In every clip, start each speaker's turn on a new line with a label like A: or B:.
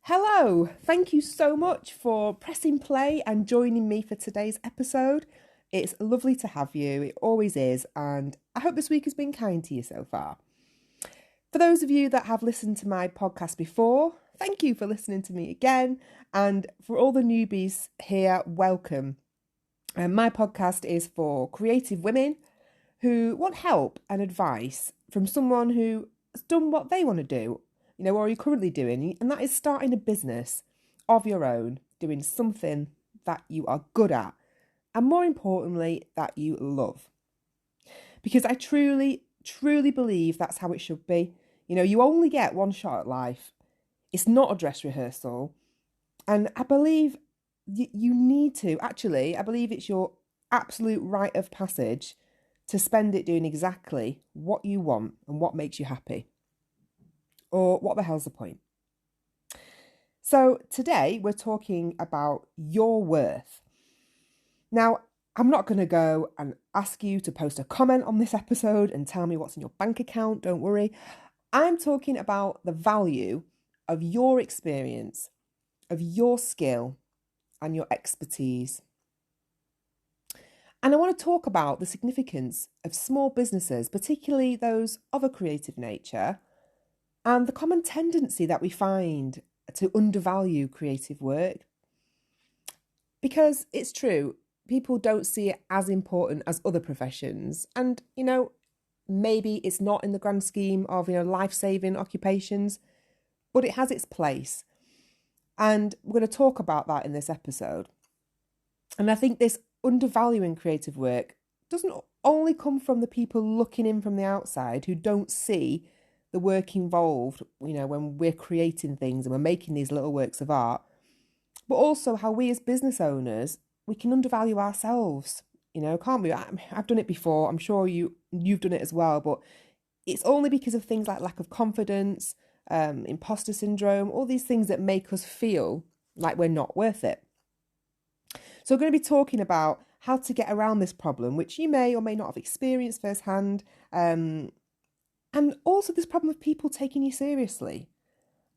A: Hello, thank you so much for pressing play and joining me for today's episode. It's lovely to have you, it always is, and I hope this week has been kind to you so far. For those of you that have listened to my podcast before, thank you for listening to me again, and for all the newbies here, welcome. My podcast is for creative women who want help and advice from someone who has done what they want to do, or are you currently doing, and that is starting a business of your own, doing something that you are good at, and more importantly, that you love. Because I truly believe that's how it should be. You only get one shot at life. It's not a dress rehearsal. And I believe you need to, I believe it's your absolute rite of passage to spend it doing exactly what you want and what makes you happy. Or what the hell's the point? So today we're talking about your worth. Now, I'm not going to go and ask you to post a comment on this episode and tell me what's in your bank account, don't worry. I'm talking about the value of your experience, of your skill and your expertise. And I want to talk about the significance of small businesses, particularly those of a creative nature, and the common tendency that we find to undervalue creative work. Because it's true, people don't see it as important as other professions. And, maybe it's not in the grand scheme of, life-saving occupations, but it has its place. And we're going to talk about that in this episode. And I think this undervaluing creative work doesn't only come from the people looking in from the outside who don't see the work involved, when we're creating things and we're making these little works of art, but also how we as business owners, we can undervalue ourselves, can't we? I've done it before. I'm sure you've done it as well, but it's only because of things like lack of confidence, imposter syndrome, all these things that make us feel like we're not worth it. So we're going to be talking about how to get around this problem, which you may or may not have experienced firsthand, and also this problem of people taking you seriously.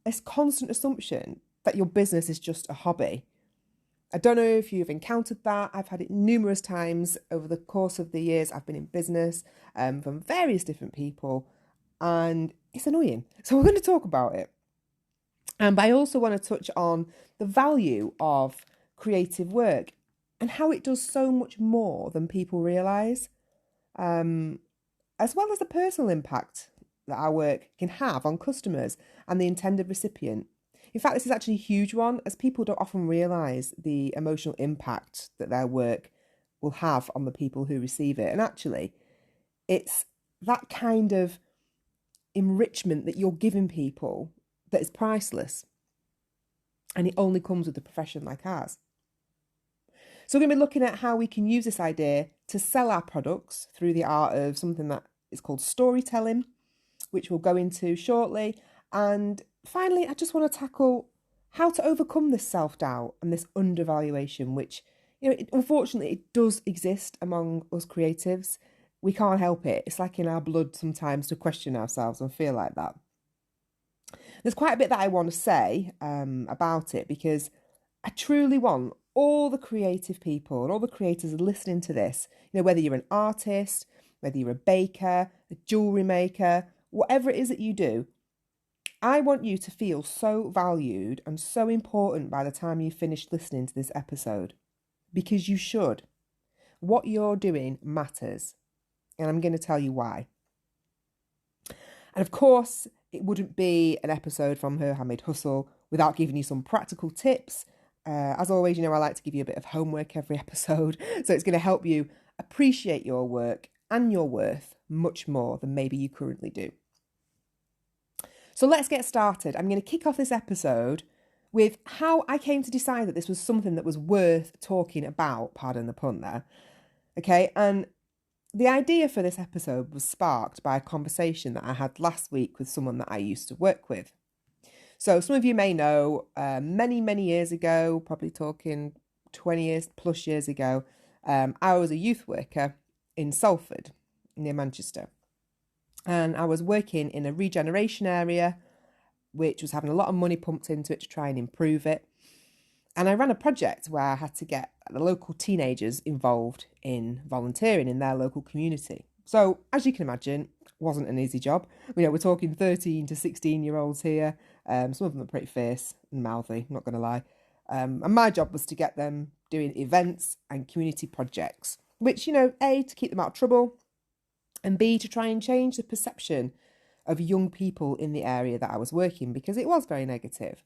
A: This constant assumption that your business is just a hobby. I don't know if you've encountered that. I've had it numerous times over the course of the years I've been in business, from various different people, and it's annoying. So we're going to talk about it. But I also want to touch on the value of creative work and how it does so much more than people realise, as well as the personal impact that our work can have on customers and the intended recipient. In fact, this is actually a huge one, as people don't often realise the emotional impact that their work will have on the people who receive it. And actually, it's that kind of enrichment that you're giving people that is priceless. And it only comes with a profession like ours. So we're going to be looking at how we can use this idea to sell our products through the art of something that is called storytelling, which we'll go into shortly. And finally, I just want to tackle how to overcome this self-doubt and this undervaluation, which, unfortunately, it does exist among us creatives. We can't help it. It's like in our blood sometimes to question ourselves and feel like that. There's quite a bit that I want to say about it, because I truly want all the creative people and all the creators listening to this, whether you're an artist, whether you're a baker, a jewellery maker, whatever it is that you do, I want you to feel so valued and so important by the time you finish listening to this episode, because you should. What you're doing matters, and I'm going to tell you why. And of course, it wouldn't be an episode from Her Handmade Hustle without giving you some practical tips. As always, I like to give you a bit of homework every episode, so it's going to help you appreciate your work and your worth much more than maybe you currently do. So let's get started. I'm going to kick off this episode with how I came to decide that this was something that was worth talking about, pardon the pun there. Okay, and the idea for this episode was sparked by a conversation that I had last week with someone that I used to work with. So some of you may know, many years ago, probably talking 20 years plus years ago, I was a youth worker in Salford, near Manchester. And I was working in a regeneration area which was having a lot of money pumped into it to try and improve it. And I ran a project where I had to get the local teenagers involved in volunteering in their local community. So, as you can imagine, wasn't an easy job. We're talking 13 to 16-year-olds here. Some of them are pretty fierce and mouthy, not going to lie. And my job was to get them doing events and community projects, which, A, to keep them out of trouble, and B, to try and change the perception of young people in the area that I was working, because it was very negative.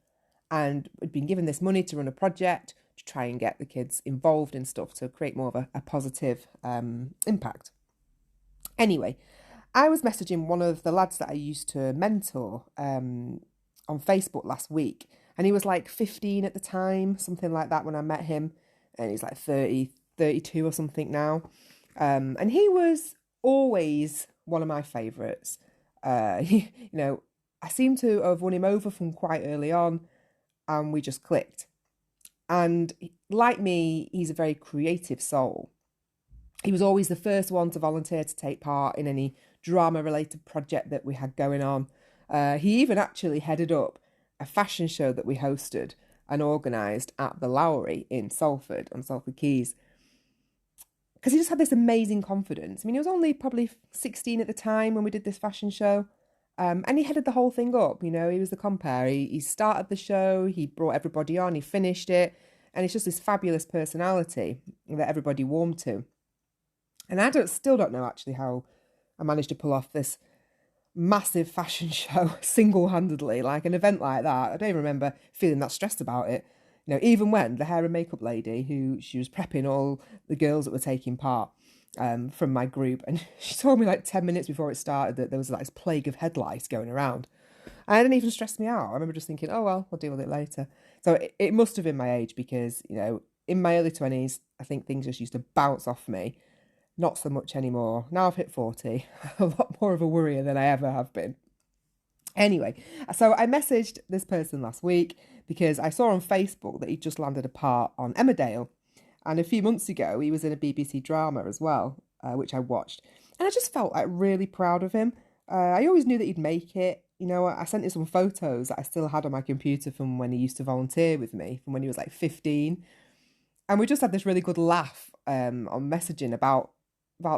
A: And I'd been given this money to run a project to try and get the kids involved in stuff to create more of a positive impact. Anyway, I was messaging one of the lads that I used to mentor on Facebook last week, and he was like 15 at the time, something like that when I met him, and he's like 30, 32 or something now. And he was always one of my favourites. I seem to have won him over from quite early on, and we just clicked. And like me, he's a very creative soul. He was always the first one to volunteer to take part in any drama-related project that we had going on. He even actually headed up a fashion show that we hosted and organised at the Lowry in Salford, on Salford Quays. Because he just had this amazing confidence. He was only probably 16 at the time when we did this fashion show. And he headed the whole thing up. He was the compere. He started the show, he brought everybody on, he finished it. And it's just this fabulous personality that everybody warmed to. And I still don't know actually how I managed to pull off this massive fashion show single-handedly, like an event like that. I don't even remember feeling that stressed about it. Even when the hair and makeup lady, she was prepping all the girls that were taking part from my group, and she told me like 10 minutes before it started that there was like this plague of head lice going around. And it didn't even stress me out. I remember just thinking, oh well, I'll deal with it later. So it must have been my age, because in my early 20s, I think things just used to bounce off me. Not so much anymore. Now I've hit 40, a lot more of a worrier than I ever have been. Anyway, so I messaged this person last week because I saw on Facebook that he'd just landed a part on Emmerdale. And a few months ago, he was in a BBC drama as well, which I watched. And I just felt like really proud of him. I always knew that he'd make it. I sent him some photos that I still had on my computer from when he used to volunteer with me, from when he was like 15. And we just had this really good laugh on messaging about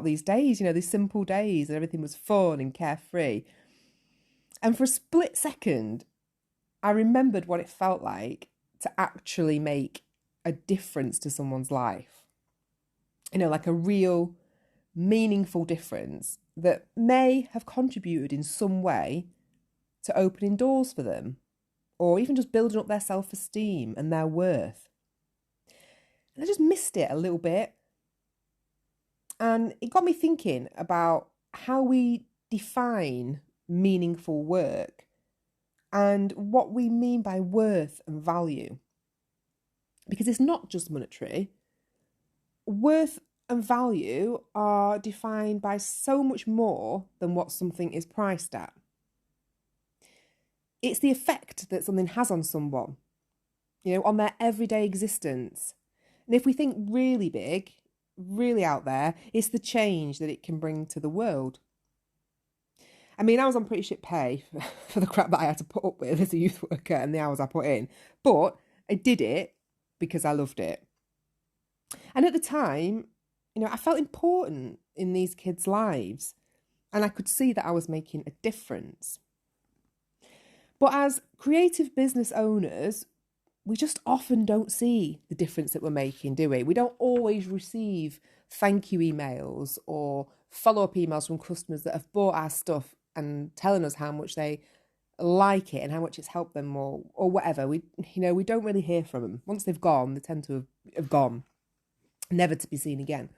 A: these days, these simple days, and everything was fun and carefree. And for a split second, I remembered what it felt like to actually make a difference to someone's life. Like a real, meaningful difference that may have contributed in some way to opening doors for them, or even just building up their self-esteem and their worth. And I just missed it a little bit. And it got me thinking about how we define meaningful work and what we mean by worth and value. Because it's not just monetary. Worth and value are defined by so much more than what something is priced at. It's the effect that something has on someone, on their everyday existence. And if we think really big, really out there, it's the change that it can bring to the world. I was on pretty shit pay for the crap that I had to put up with as a youth worker and the hours I put in, but I did it because I loved it. And at the time, I felt important in these kids' lives, and I could see that I was making a difference. But as creative business owners, we just often don't see the difference that we're making, do we? We don't always receive thank you emails or follow-up emails from customers that have bought our stuff and telling us how much they like it and how much it's helped them, or whatever. We don't really hear from them. Once they've gone, they tend to have gone, never to be seen again.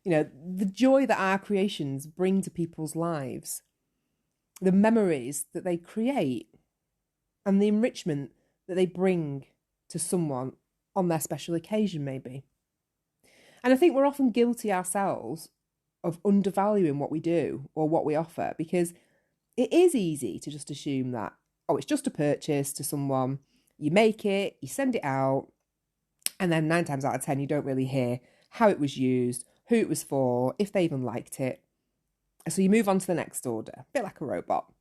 A: The joy that our creations bring to people's lives, the memories that they create, and the enrichment that they bring to someone on their special occasion, maybe. And I think we're often guilty ourselves of undervaluing what we do or what we offer, because it is easy to just assume that, it's just a purchase to someone. You make it, you send it out, and then 9 times out of 10, you don't really hear how it was used, who it was for, if they even liked it. So you move on to the next order, a bit like a robot.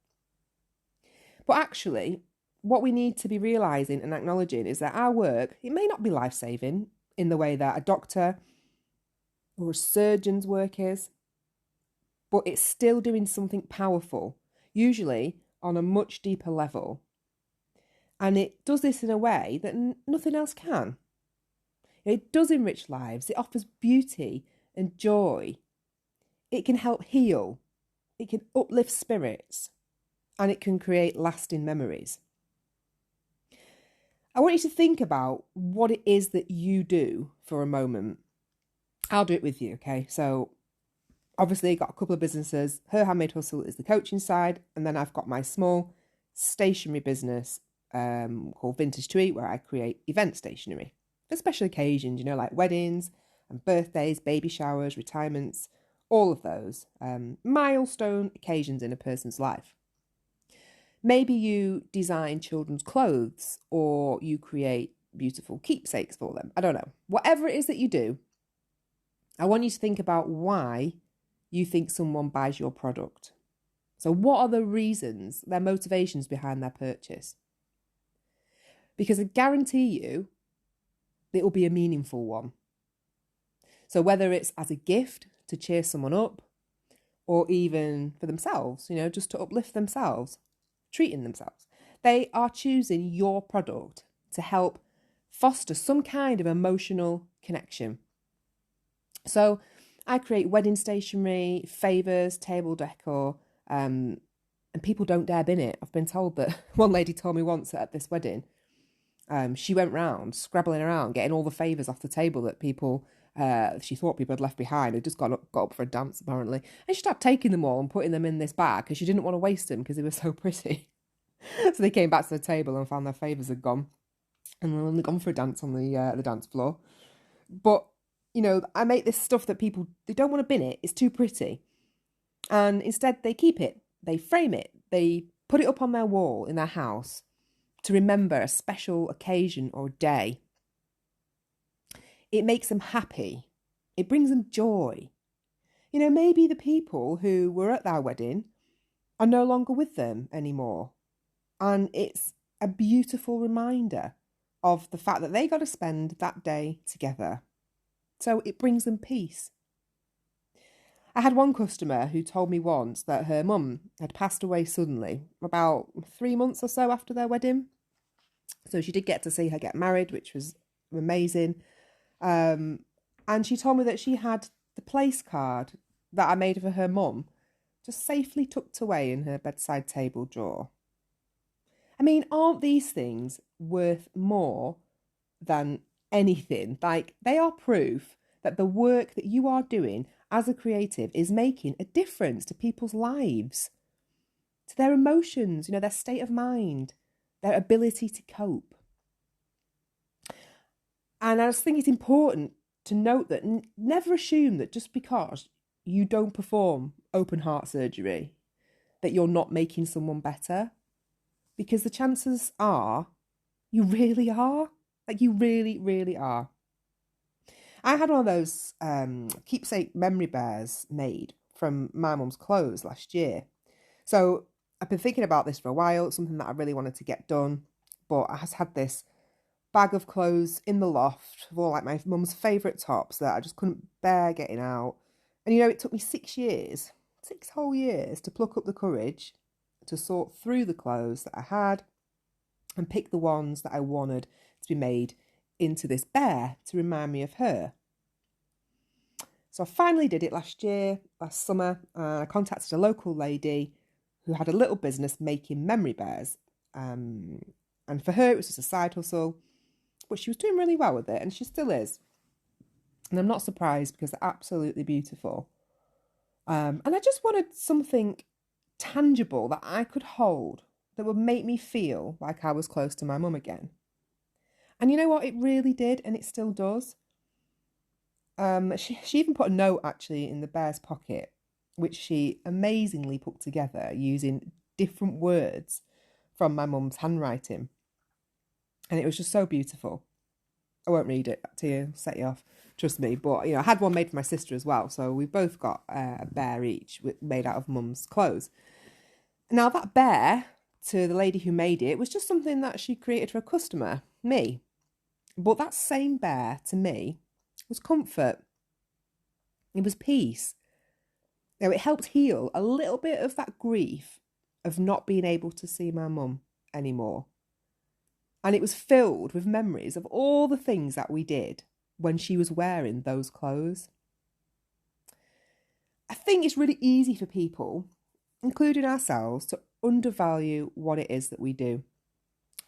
A: But actually, what we need to be realising and acknowledging is that our work, it may not be life-saving in the way that a doctor or a surgeon's work is, but it's still doing something powerful, usually on a much deeper level. And it does this in a way that nothing else can. It does enrich lives. It offers beauty and joy. It can help heal. It can uplift spirits. And it can create lasting memories. I want you to think about what it is that you do for a moment. I'll do it with you, okay? So obviously got a couple of businesses. Her Handmade Hustle is the coaching side. And then I've got my small stationery business called Vintage to Eat, where I create event stationery for special occasions, like weddings and birthdays, baby showers, retirements, all of those milestone occasions in a person's life. Maybe you design children's clothes or you create beautiful keepsakes for them. I don't know. Whatever it is that you do, I want you to think about why you think someone buys your product. So what are the reasons, their motivations behind their purchase? Because I guarantee you, it will be a meaningful one. So whether it's as a gift to cheer someone up, or even for themselves, just to uplift themselves, treating themselves, they are choosing your product to help foster some kind of emotional connection. So I create wedding stationery, favours, table decor, and people don't dare bin it. I've been told that one lady told me once at this wedding, she went round scrabbling around, getting all the favours off the table that she thought people had left behind. Had just got up for a dance apparently, and she started taking them all and putting them in this bag because she didn't want to waste them because they were so pretty. So they came back to the table and found their favours had gone, and they're only gone for a dance on the dance floor. But I make this stuff that people, they don't want to bin it. It's too pretty, and instead they keep it. They frame it. They put it up on their wall in their house to remember a special occasion or day. It makes them happy. It brings them joy. Maybe the people who were at their wedding are no longer with them anymore. And it's a beautiful reminder of the fact that they got to spend that day together. So it brings them peace. I had one customer who told me once that her mum had passed away suddenly, about 3 months or so after their wedding. So she did get to see her get married, which was amazing. And she told me that she had the place card that I made for her mum just safely tucked away in her bedside table drawer. I mean, aren't these things worth more than anything? Like, they are proof that the work that you are doing as a creative is making a difference to people's lives, to their emotions, their state of mind, their ability to cope. And I just think it's important to note that never assume that just because you don't perform open heart surgery, that you're not making someone better. Because the chances are you really are. Like, you really, really are. I had one of those keepsake memory bears made from my mum's clothes last year. So I've been thinking about this for a while. It's something that I really wanted to get done. But I just had this bag of clothes in the loft of all like my mum's favourite tops that I just couldn't bear getting out. And it took me 6 years, 6 whole years to pluck up the courage to sort through the clothes that I had and pick the ones that I wanted to be made into this bear to remind me of her. So I finally did it last summer. I contacted a local lady who had a little business making memory bears. And for her, it was just a side hustle, but she was doing really well with it, and she still is. And I'm not surprised because they're absolutely beautiful. And I just wanted something tangible that I could hold that would make me feel like I was close to my mum again. And you know what? It really did, and it still does. She even put a note actually in the bear's pocket, which she amazingly put together using different words from my mum's handwriting. And it was just so beautiful. I won't read it to you, set you off, trust me. But, I had one made for my sister as well. So we both got a bear each made out of mum's clothes. Now that bear to the lady who made it was just something that she created for a customer, me. But that same bear to me was comfort. It was peace. Now, it helped heal a little bit of that grief of not being able to see my mum anymore. And it was filled with memories of all the things that we did when she was wearing those clothes. I think it's really easy for people, including ourselves, to undervalue what it is that we do.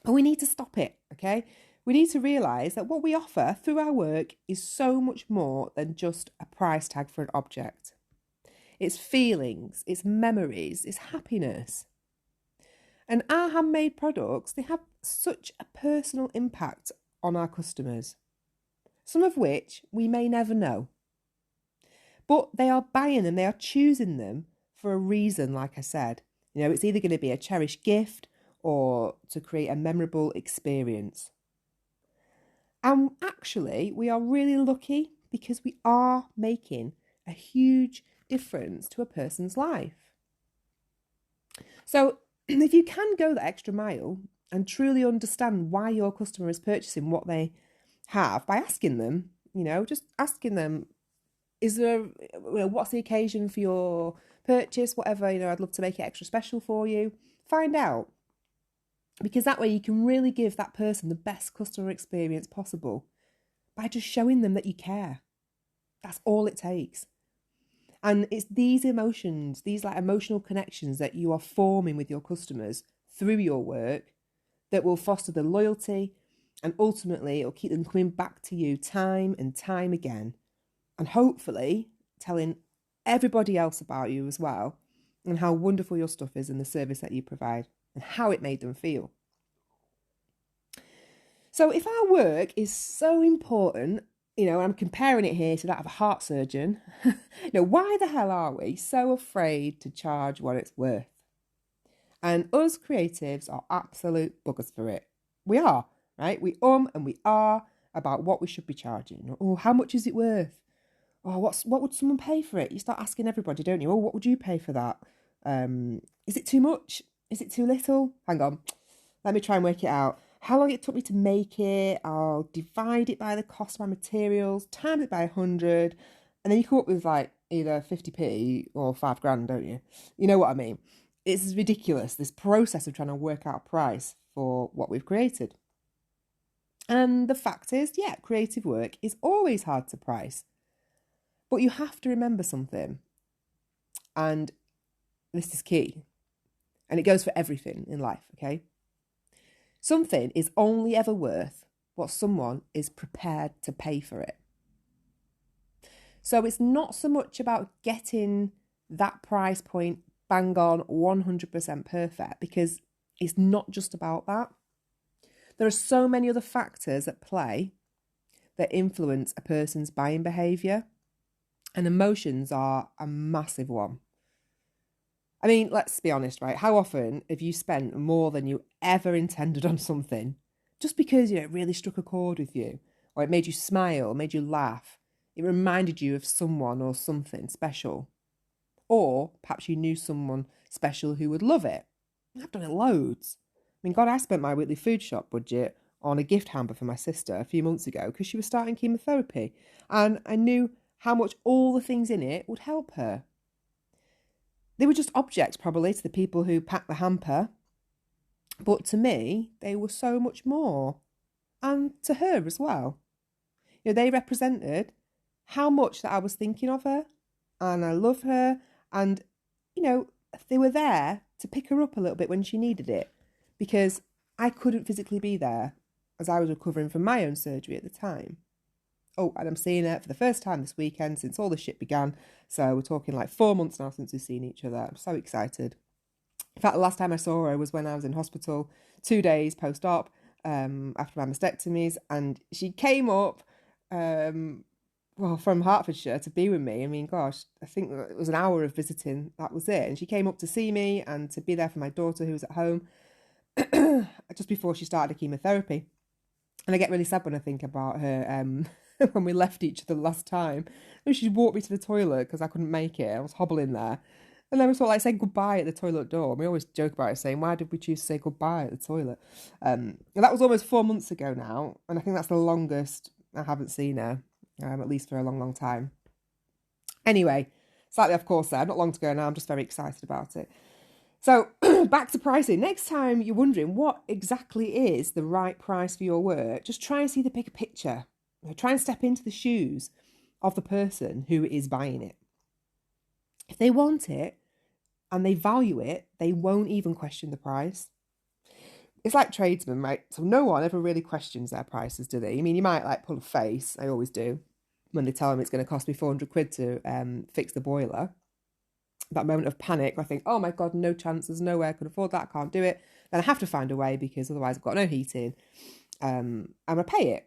A: But we need to stop it, okay? We need to realise that what we offer through our work is so much more than just a price tag for an object. It's feelings, it's memories, it's happiness. And our handmade products, they have such a personal impact on our customers, some of which we may never know. But they are buying them, they are choosing them for a reason, like I said. You know, it's either going to be a cherished gift or to create a memorable experience. And actually, we are really lucky because we are making a huge difference to a person's life. So if you can go that extra mile and truly understand why your customer is purchasing what they have by asking them, just asking them, is there, what's the occasion for your purchase, whatever, I'd love to make it extra special for you. Find out. Because that way you can really give that person the best customer experience possible by just showing them that you care. That's all it takes. And it's these emotions, these emotional connections that you are forming with your customers through your work that will foster the loyalty, and ultimately it'll keep them coming back to you time and time again, and hopefully telling everybody else about you as well, and how wonderful your stuff is and the service that you provide and how it made them feel. So if our work is so important, I'm comparing it here to that of a heart surgeon, why the hell are we so afraid to charge what it's worth? And us creatives are absolute buggers for it. We are, right? We and we are about what we should be charging. Oh, how much is it worth? Oh, what would someone pay for it? You start asking everybody, don't you? Oh, what would you pay for that? Is it too much? Is it too little? Hang on. Let me try and work it out. How long it took me to make it, I'll divide it by the cost of my materials, times it by 100, and then you come up with either 50p or 5 grand, don't you? You know what I mean? It's ridiculous, this process of trying to work out a price for what we've created. And the fact is, creative work is always hard to price. But you have to remember something, and this is key, and it goes for everything in life, okay? Something is only ever worth what someone is prepared to pay for it. So it's not so much about getting that price point bang on 100% perfect, because it's not just about that. There are so many other factors at play that influence a person's buying behaviour, and emotions are a massive one. I mean, let's be honest, right? How often have you spent more than you ever intended on something just because, it really struck a chord with you, or it made you smile, made you laugh, it reminded you of someone or something special, or perhaps you knew someone special who would love it? I've done it loads. I mean, God, I spent my weekly food shop budget on a gift hamper for my sister a few months ago because she was starting chemotherapy, and I knew how much all the things in it would help her. They were just objects probably to the people who packed the hamper, but to me, they were so much more, and to her as well. They represented how much that I was thinking of her, and I love her, and, they were there to pick her up a little bit when she needed it, because I couldn't physically be there as I was recovering from my own surgery at the time. Oh, and I'm seeing her for the first time this weekend since all this shit began. So we're talking 4 months now since we've seen each other. I'm so excited. In fact, the last time I saw her was when I was in hospital 2 days post-op after my mastectomies. And she came up from Hertfordshire to be with me. I mean, gosh, I think it was an hour of visiting. That was it. And she came up to see me and to be there for my daughter who was at home just before she started chemotherapy. And I get really sad when I think about her when we left each other last time. And she walked me to the toilet because I couldn't make it. I was hobbling there. And then we sort of like saying goodbye at the toilet door. And we always joke about it, saying, why did we choose to say goodbye at the toilet? And that was almost 4 months ago now. And I think that's the longest I haven't seen her, at least for a long, long time. Anyway, slightly off course there. Not long to go now. I'm just very excited about it. So back to pricing. Next time you're wondering what exactly is the right price for your work, just try and see the bigger picture. Try and step into the shoes of the person who is buying it. If they want it and they value it, they won't even question the price. It's like tradesmen, right? So no one ever really questions their prices, do they? I mean, you might like pull a face, I always do, when they tell them it's going to cost me 400 quid to fix the boiler. That moment of panic, I think, oh my God, no chance, there's no way I could afford that, I can't do it. Then I have to find a way because otherwise I've got no heating. I'm going to pay it.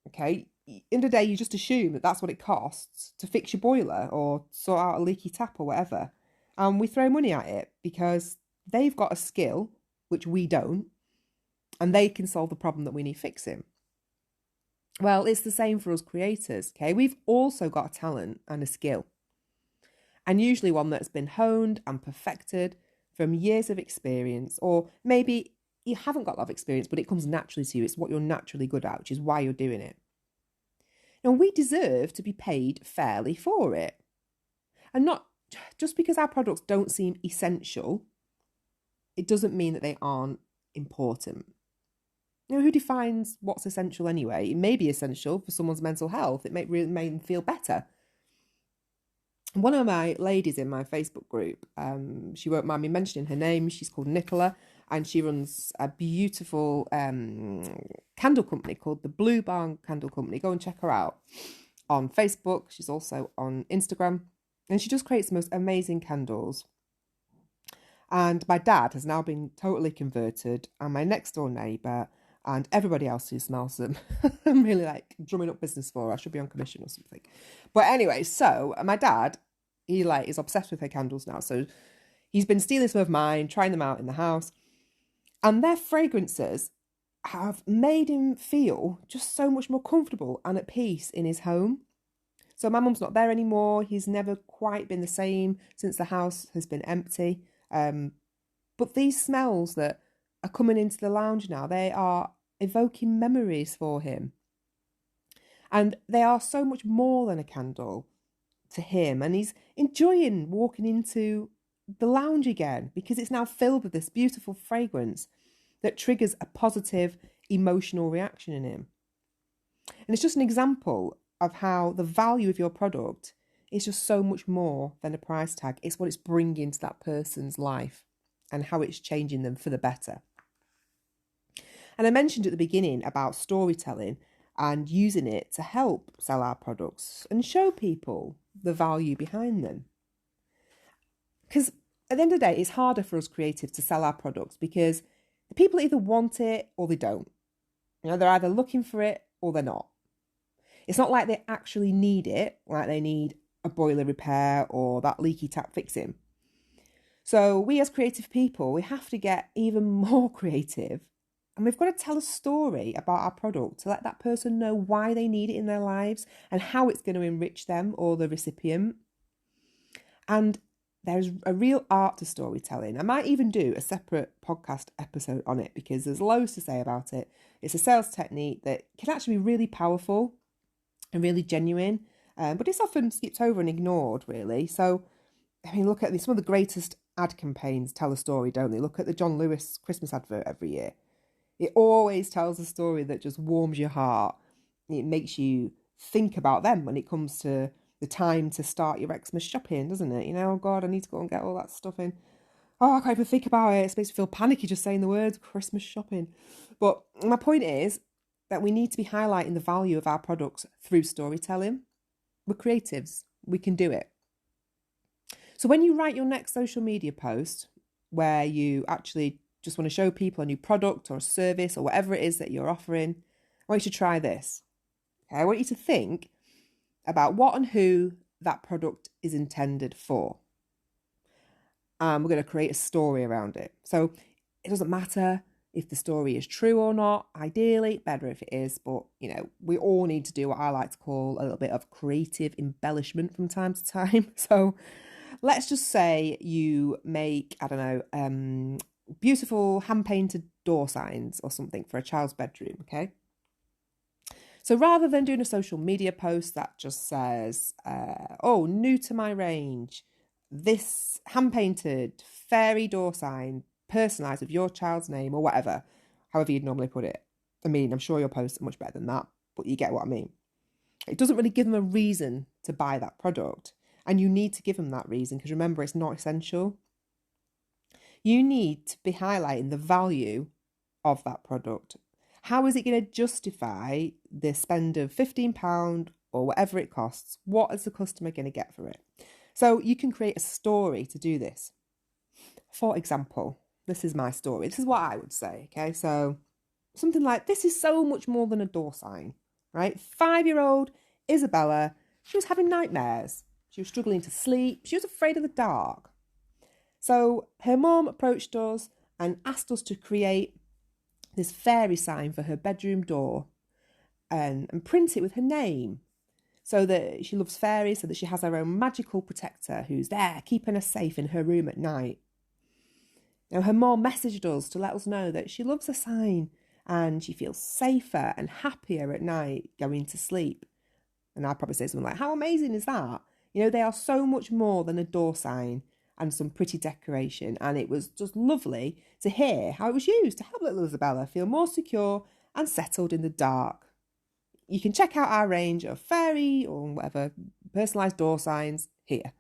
A: Okay, in the day, you just assume that that's what it costs to fix your boiler or sort out a leaky tap or whatever. And we throw money at it because they've got a skill, which we don't, and they can solve the problem that we need fixing. Well, it's the same for us creators, okay? We've also got a talent and a skill, and usually one that's been honed and perfected from years of experience, or maybe you haven't got a lot of experience, but it comes naturally to you. It's what you're naturally good at, which is why you're doing it. Now, we deserve to be paid fairly for it. And not just because our products don't seem essential, it doesn't mean that they aren't important. You know, who defines what's essential anyway? It may be essential for someone's mental health. It may really make them feel better. One of my ladies in my Facebook group, she won't mind me mentioning her name. She's called Nicola, and she runs a beautiful candle company called the Blue Barn Candle Company. Go and check her out on Facebook. She's also on Instagram, and she just creates the most amazing candles. And my dad has now been totally converted, and my next door neighbour and everybody else who smells them. I'm really like drumming up business for her. I should be on commission or something. But anyway, so my dad, he like is obsessed with her candles now. So he's been stealing some of mine, trying them out in the house. And their fragrances have made him feel just so much more comfortable and at peace in his home. So my mum's not there anymore. He's never quite been the same since the house has been empty. But these smells that are coming into the lounge now, they are evoking memories for him. And they are so much more than a candle to him. And he's enjoying walking into the lounge again because it's now filled with this beautiful fragrance that triggers a positive emotional reaction in him. And it's just an example of how the value of your product is just so much more than a price tag. It's what it's bringing to that person's life and how it's changing them for the better. And I mentioned at the beginning about storytelling and using it to help sell our products and show people the value behind them. Because at the end of the day, it's harder for us creatives to sell our products because the people either want it or they don't. You know, they're either looking for it or they're not. It's not like they actually need it, like they need a boiler repair or that leaky tap fixing. So we as creative people, we have to get even more creative. And we've got to tell a story about our product to let that person know why they need it in their lives and how it's going to enrich them or the recipient. And there's a real art to storytelling. I might even do a separate podcast episode on it because there's loads to say about it. It's a sales technique that can actually be really powerful and really genuine, but it's often skipped over and ignored, really. So, I mean, look at some of the greatest ad campaigns tell a story, don't they? Look at the John Lewis Christmas advert every year. It always tells a story that just warms your heart. It makes you think about them when it comes to the time to start your Xmas shopping, doesn't it? You know, oh God, I need to go and get all that stuff in. Oh, I can't even think about it. It makes me feel panicky just saying the words Christmas shopping. But my point is that we need to be highlighting the value of our products through storytelling. We're creatives. We can do it. So when you write your next social media post where you actually just want to show people a new product or a service or whatever it is that you're offering, I want you to try this. Okay? I want you to think about what and who that product is intended for. We're going to create a story around it. So it doesn't matter if the story is true or not. Ideally, better if it is. But, you know, we all need to do what I like to call a little bit of creative embellishment from time to time. So let's just say you make, I don't know, beautiful hand-painted door signs or something for a child's bedroom, okay? So rather than doing a social media post that just says, oh, new to my range, this hand-painted fairy door sign, personalised with your child's name or whatever, however you'd normally put it. I mean, I'm sure your posts are much better than that, but you get what I mean. It doesn't really give them a reason to buy that product. And you need to give them that reason because remember, it's not essential. You need to be highlighting the value of that product. How is it going to justify the spend of £15 or whatever it costs? What is the customer going to get for it? So you can create a story to do this. For example, this is my story. This is what I would say, okay? So something like, this is so much more than a door sign, right? 5-year-old Isabella, she was having nightmares. She was struggling to sleep. She was afraid of the dark. So her mum approached us and asked us to create this fairy sign for her bedroom door and print it with her name so that she loves fairies, so that she has her own magical protector who's there keeping her safe in her room at night. Now, her mum messaged us to let us know that she loves the sign and she feels safer and happier at night going to sleep. And I'd probably say something like, how amazing is that? You know, they are so much more than a door sign and some pretty decoration. And it was just lovely to hear how it was used to help little Isabella feel more secure and settled in the dark. You can check out our range of fairy or whatever personalised door signs here.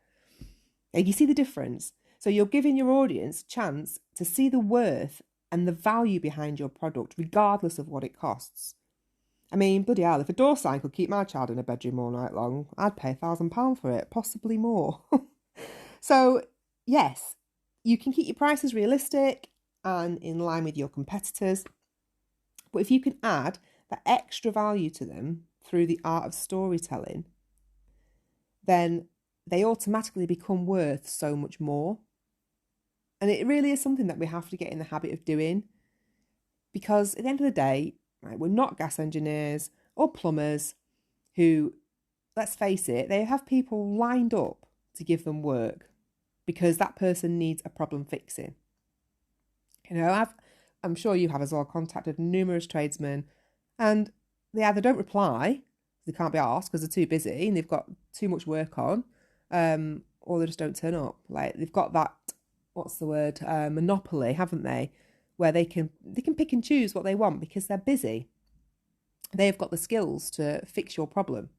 A: And you see the difference. So you're giving your audience a chance to see the worth and the value behind your product, regardless of what it costs. I mean, bloody hell, if a door sign could keep my child in a bedroom all night long, I'd pay £1,000 for it, possibly more. So, yes, you can keep your prices realistic and in line with your competitors. But if you can add that extra value to them through the art of storytelling, then they automatically become worth so much more. And it really is something that we have to get in the habit of doing. Because at the end of the day, right, we're not gas engineers or plumbers who, let's face it, they have people lined up to give them work because that person needs a problem fixing. You know, I'm sure you have as well contacted numerous tradesmen and they either don't reply, they can't be asked because they're too busy and they've got too much work on, or they just don't turn up. Like they've got that, what's the word, monopoly, haven't they? Where they can pick and choose what they want because they're busy. They've got the skills to fix your problem.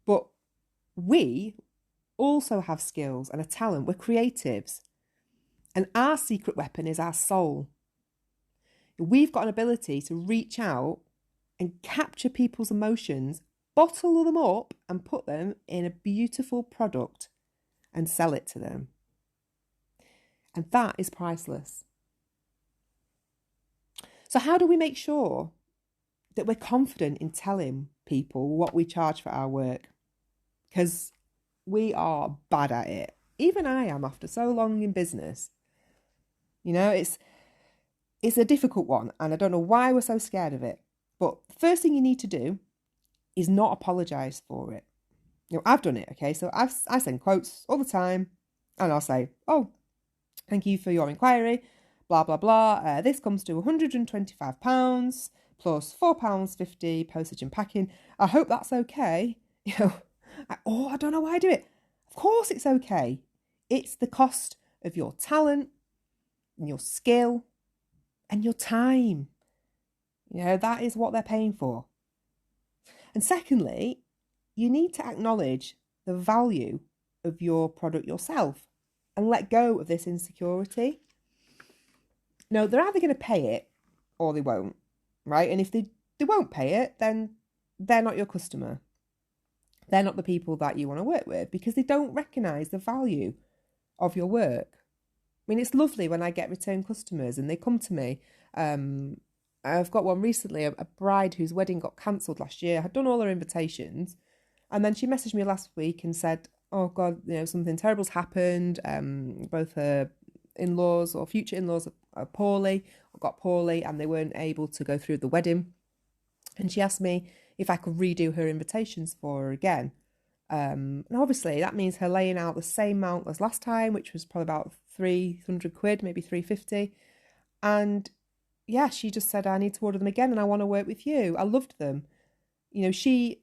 A: But we also have skills and a talent. We're creatives. And our secret weapon is our soul. We've got an ability to reach out and capture people's emotions, bottle them up and put them in a beautiful product and sell it to them. And that is priceless. So how do we make sure that we're confident in telling people what we charge for our work? Because we are bad at it. Even I am after so long in business. You know, it's a difficult one and I don't know why we're so scared of it. But the first thing you need to do is not apologise for it. You know, I've done it, okay? So I send quotes all the time and I'll say, oh, thank you for your inquiry, blah, blah, blah. This comes to £125 plus £4.50 postage and packing. I hope that's okay. You know, I don't know why I do it. Of course it's okay. It's the cost of your talent and your skill and your time. You know, that is what they're paying for. And secondly, you need to acknowledge the value of your product yourself and let go of this insecurity. No, they're either going to pay it or they won't, right? And if they won't pay it, then they're not your customer. They're not the people that you want to work with because they don't recognise the value of your work. I mean, it's lovely when I get return customers and they come to me. I've got one recently, a bride whose wedding got cancelled last year. I had done all her invitations. And then she messaged me last week and said, oh God, you know, something terrible's happened. Both her in-laws or future in-laws are poorly, or got poorly, and they weren't able to go through the wedding. And she asked me if I could redo her invitations for her again. And obviously that means her laying out the same amount as last time, which was probably about 300 quid, maybe 350. And yeah, she just said, I need to order them again and I want to work with you. I loved them. She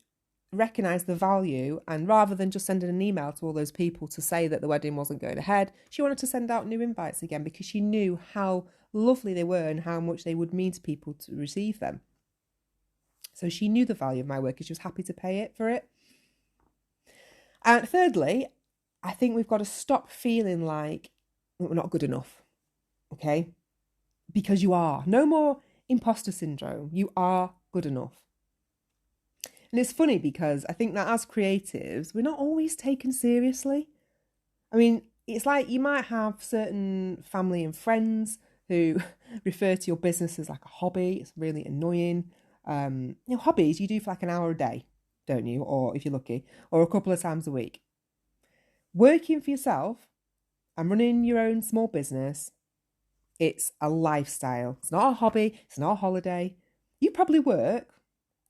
A: recognised the value, and rather than just sending an email to all those people to say that the wedding wasn't going ahead, she wanted to send out new invites again because she knew how lovely they were and how much they would mean to people to receive them. So she knew the value of my work and she was happy to pay it for it. And thirdly, I think we've got to stop feeling like we're not good enough, okay? Because you are. No more imposter syndrome. You are good enough. And it's funny because I think that as creatives, we're not always taken seriously. I mean, it's like you might have certain family and friends who refer to your business as like a hobby. It's really annoying. Hobbies you do for like an hour a day, don't you? Or if you're lucky, or a couple of times a week. Working for yourself and running your own small business, it's a lifestyle. It's not a hobby. It's not a holiday. You probably work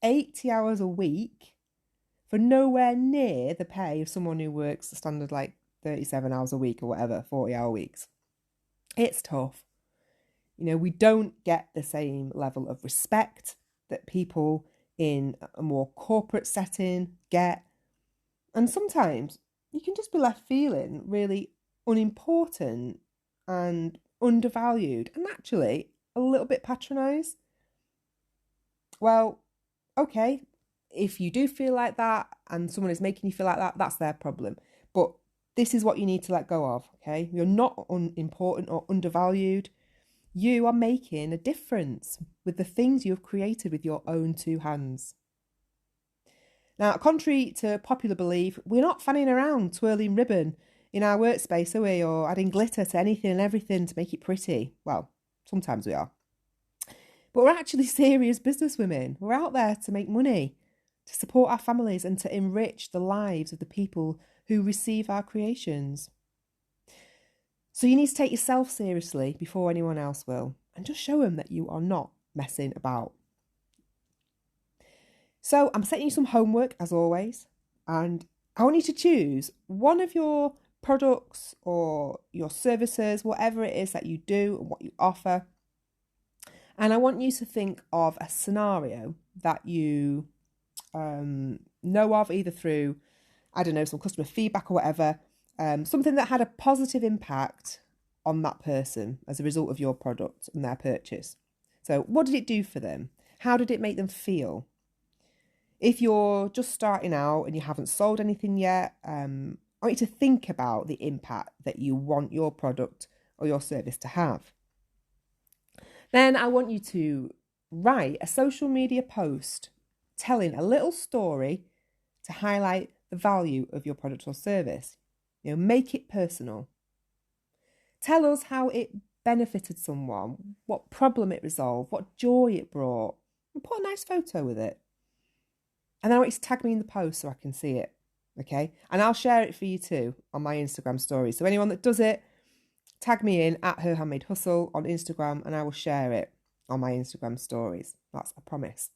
A: 80 hours a week for nowhere near the pay of someone who works the standard like 37 hours a week or whatever, 40-hour weeks. It's tough. We don't get the same level of respect that people in a more corporate setting get. And sometimes you can just be left feeling really unimportant and undervalued and actually a little bit patronised. Well, okay, if you do feel like that and someone is making you feel like that, that's their problem. But this is what you need to let go of, okay? You're not unimportant or undervalued. You are making a difference with the things you have created with your own two hands. Now, contrary to popular belief, we're not fanning around twirling ribbon in our workspace, are we? Or adding glitter to anything and everything to make it pretty. Well, sometimes we are. But we're actually serious businesswomen. We're out there to make money, to support our families and to enrich the lives of the people who receive our creations. So you need to take yourself seriously before anyone else will, and just show them that you are not messing about. So I'm setting you some homework as always, and I want you to choose one of your products or your services, whatever it is that you do and what you offer. And I want you to think of a scenario that you know of, either through, some customer feedback or whatever, something that had a positive impact on that person as a result of your product and their purchase. So what did it do for them? How did it make them feel? If you're just starting out and you haven't sold anything yet, I want you to think about the impact that you want your product or your service to have. Then I want you to write a social media post telling a little story to highlight the value of your product or service. Make it personal. Tell us how it benefited someone, what problem it resolved, what joy it brought, and put a nice photo with it. And then I want you to tag me in the post so I can see it, okay? And I'll share it for you too on my Instagram story. So anyone that does it, tag me in at Her Handmade Hustle on Instagram and I will share it on my Instagram stories. That's a promise.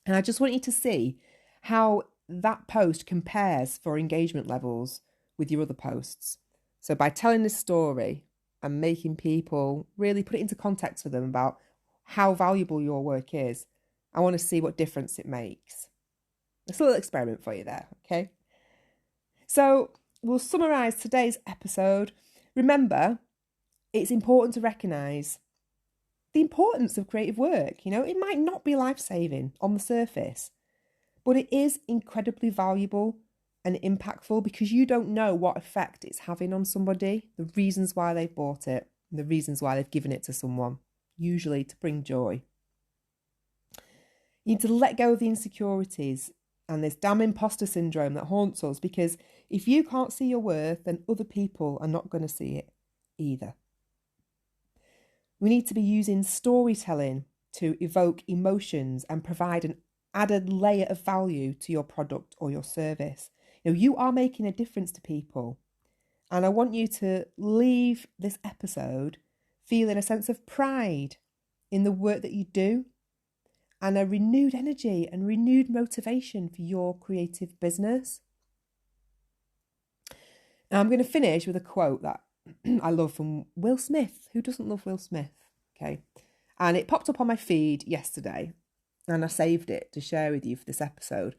A: And I just want you to see how that post compares for engagement levels with your other posts. So by telling this story and making people really put it into context for them about how valuable your work is, I want to see what difference it makes. It's a little experiment for you there, okay? So we'll summarise today's episode. Remember, it's important to recognise the importance of creative work. It might not be life-saving on the surface, but it is incredibly valuable and impactful because you don't know what effect it's having on somebody, the reasons why they've bought it, and the reasons why they've given it to someone, usually to bring joy. You need to let go of the insecurities and this damn imposter syndrome that haunts us, because if you can't see your worth, then other people are not going to see it either. We need to be using storytelling to evoke emotions and provide an added layer of value to your product or your service. You are making a difference to people. And I want you to leave this episode feeling a sense of pride in the work that you do and a renewed energy and renewed motivation for your creative business. And I'm going to finish with a quote that I love from Will Smith. Who doesn't love Will Smith? Okay. And it popped up on my feed yesterday and I saved it to share with you for this episode.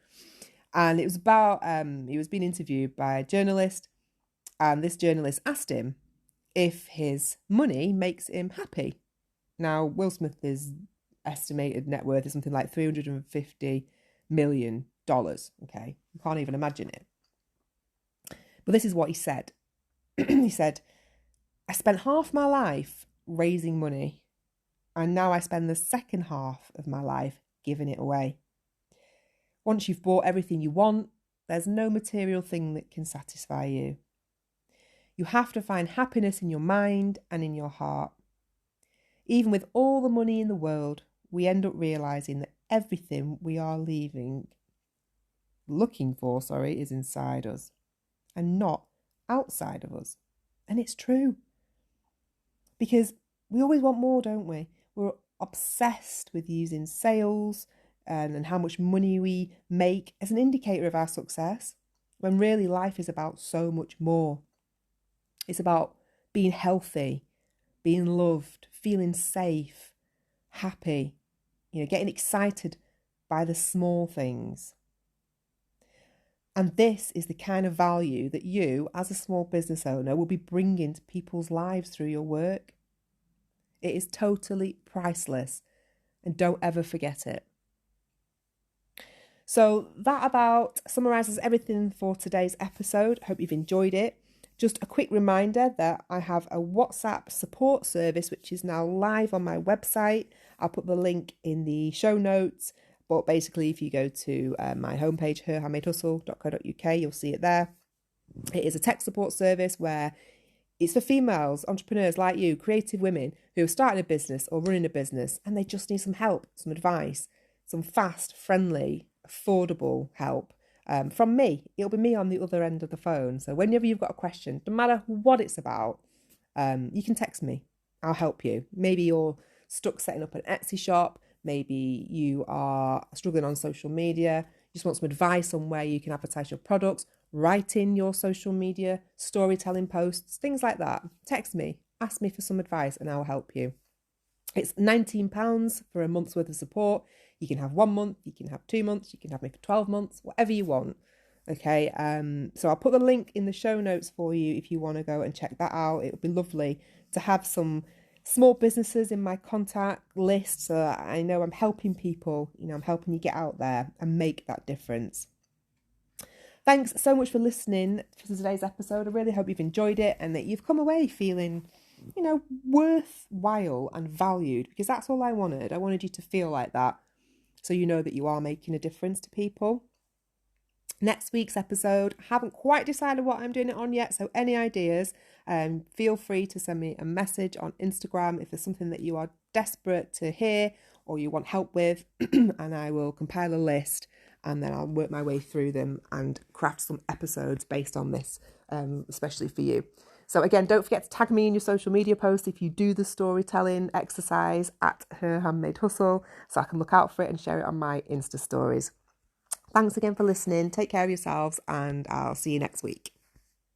A: And it was about, he was being interviewed by a journalist, and this journalist asked him if his money makes him happy. Now, Will Smith's estimated net worth is something like $350 million. Okay. You can't even imagine it. But this is what he said. He said, I spent half my life raising money, and now I spend the second half of my life giving it away. Once you've bought everything you want, there's no material thing that can satisfy you. You have to find happiness in your mind and in your heart. Even with all the money in the world, we end up realising that everything we are looking for, is inside us and not outside of us. And it's true. Because we always want more, don't we? We're obsessed with using sales and how much money we make as an indicator of our success, when really life is about so much more. It's about being healthy, being loved, feeling safe, happy, getting excited by the small things. And this is the kind of value that you, as a small business owner, will be bringing to people's lives through your work. It is totally priceless, and don't ever forget it. So that about summarises everything for today's episode. Hope you've enjoyed it. Just a quick reminder that I have a WhatsApp support service, which is now live on my website. I'll put the link in the show notes. But basically, if you go to my homepage, herhandmadehustle.co.uk, you'll see it there. It is a tech support service where it's for females, entrepreneurs like you, creative women who are starting a business or running a business, and they just need some help, some advice, some fast, friendly, affordable help from me. It'll be me on the other end of the phone. So whenever you've got a question, no matter what it's about, you can text me. I'll help you. Maybe you're stuck setting up an Etsy shop. Maybe you are struggling on social media. You just want some advice on where you can advertise your products, write in your social media, storytelling posts, things like that. Text me, ask me for some advice, and I'll help you. It's £19 for a month's worth of support. You can have 1 month, you can have 2 months, you can have me for 12 months, whatever you want. Okay, so I'll put the link in the show notes for you if you want to go and check that out. It would be lovely to have some small businesses in my contact list so that I know I'm helping people, I'm helping you get out there and make that difference. Thanks so much for listening to today's episode. I really hope you've enjoyed it and that you've come away feeling, worthwhile and valued, because that's all I wanted. I wanted you to feel like that, so you know that you are making a difference to people. Next week's episode, I haven't quite decided what I'm doing it on yet, so any ideas, feel free to send me a message on Instagram if there's something that you are desperate to hear or you want help with, and I will compile a list and then I'll work my way through them and craft some episodes based on this, especially for you. So again, don't forget to tag me in your social media posts if you do the storytelling exercise at Her Handmade Hustle, so I can look out for it and share it on my Insta stories. Thanks again for listening. Take care of yourselves and I'll see you next week.